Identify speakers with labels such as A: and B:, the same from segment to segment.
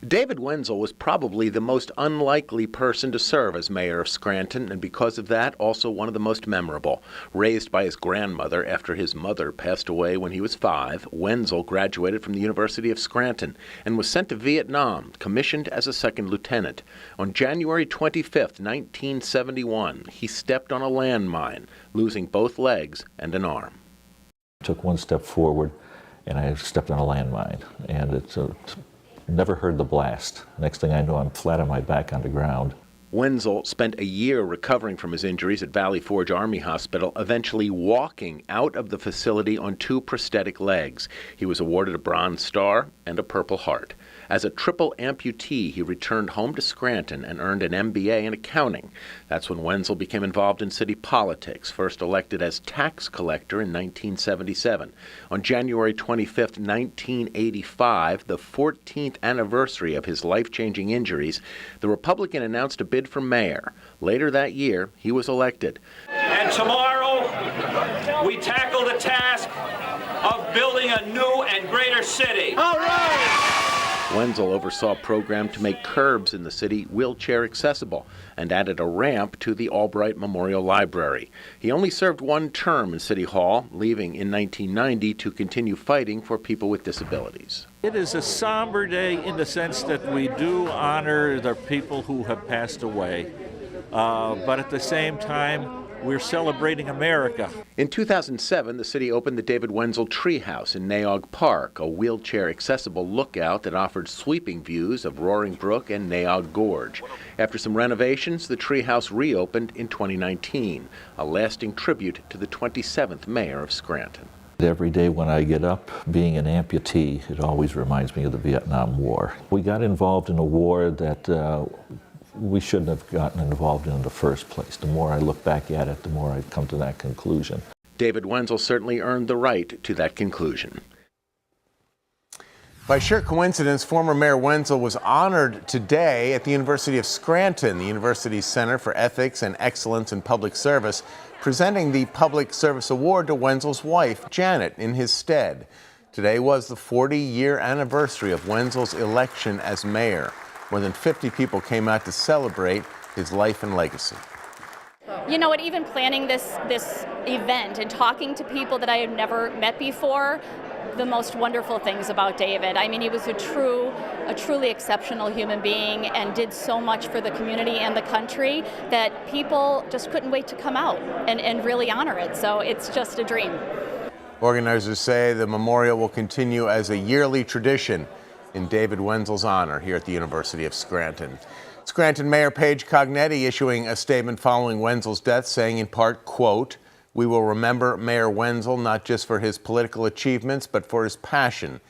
A: David Wenzel was probably the most unlikely person to serve as mayor of Scranton, and because of that, also one of the most memorable. Raised by his grandmother after his mother passed away when he was 5, Wenzel graduated from the University of Scranton and was sent to Vietnam, commissioned as a second lieutenant. On January 25, 1971, he stepped on a landmine, losing both legs and an arm.
B: I took one step forward and I stepped on a landmine, and never heard the blast. Next thing I know, I'm flat on my back on the ground.
A: Wenzel spent a year recovering from his injuries at Valley Forge Army Hospital, eventually walking out of the facility on 2 prosthetic legs. He was awarded a Bronze Star and a Purple Heart. As a triple amputee, he returned home to Scranton and earned an MBA in accounting. That's when Wenzel became involved in city politics, first elected as tax collector in 1977. On January 25, 1985, the 14th anniversary of his life-changing injuries, the Republican announced a bid for mayor. Later that year, he was elected.
C: And tomorrow, we tackle the task of building a new and greater city.
A: All right! Wenzel oversaw a program to make curbs in the city wheelchair accessible and added a ramp to the Albright Memorial Library. He only served 1 term in City Hall, leaving in 1990 to continue fighting for people with disabilities.
D: It is a somber day in the sense that we do honor the people who have passed away, but at the same time, we're celebrating America.
A: In 2007, the city opened the David Wenzel Treehouse in Naog Park, a wheelchair-accessible lookout that offered sweeping views of Roaring Brook and Naog Gorge. After some renovations, the treehouse reopened in 2019, a lasting tribute to the 27th mayor of Scranton.
B: Every day when I get up, being an amputee, it always reminds me of the Vietnam War. We got involved in a war that we shouldn't have gotten involved in the first place. The more I look back at it, the more I come to that conclusion.
A: David Wenzel certainly earned the right to that conclusion.
E: By sheer coincidence, former Mayor Wenzel was honored today at the University of Scranton, the university's Center for Ethics and Excellence in Public Service, presenting the Public Service Award to Wenzel's wife, Janet, in his stead. Today was the 40-year anniversary of Wenzel's election as mayor. More than 50 people came out to celebrate his life and legacy.
F: You know what, even planning this event and talking to people that I had never met before, the most wonderful things about David. I mean, he was a truly exceptional human being and did so much for the community and the country that people just couldn't wait to come out and really honor it. So it's just a dream.
E: Organizers say the memorial will continue as a yearly tradition in David Wenzel's honor here at the University of Scranton. Scranton Mayor Paige Cognetti issuing a statement following Wenzel's death, saying in part, quote, "We will remember Mayor Wenzel not just for his political achievements, but for his passion,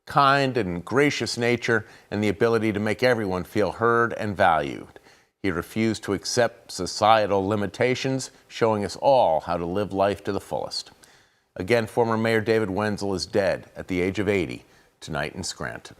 E: kind and gracious nature, and the ability to make everyone feel heard and valued. He refused to accept societal limitations, showing us all how to live life to the fullest." Again, former Mayor David Wenzel is dead at the age of 80 tonight in Scranton.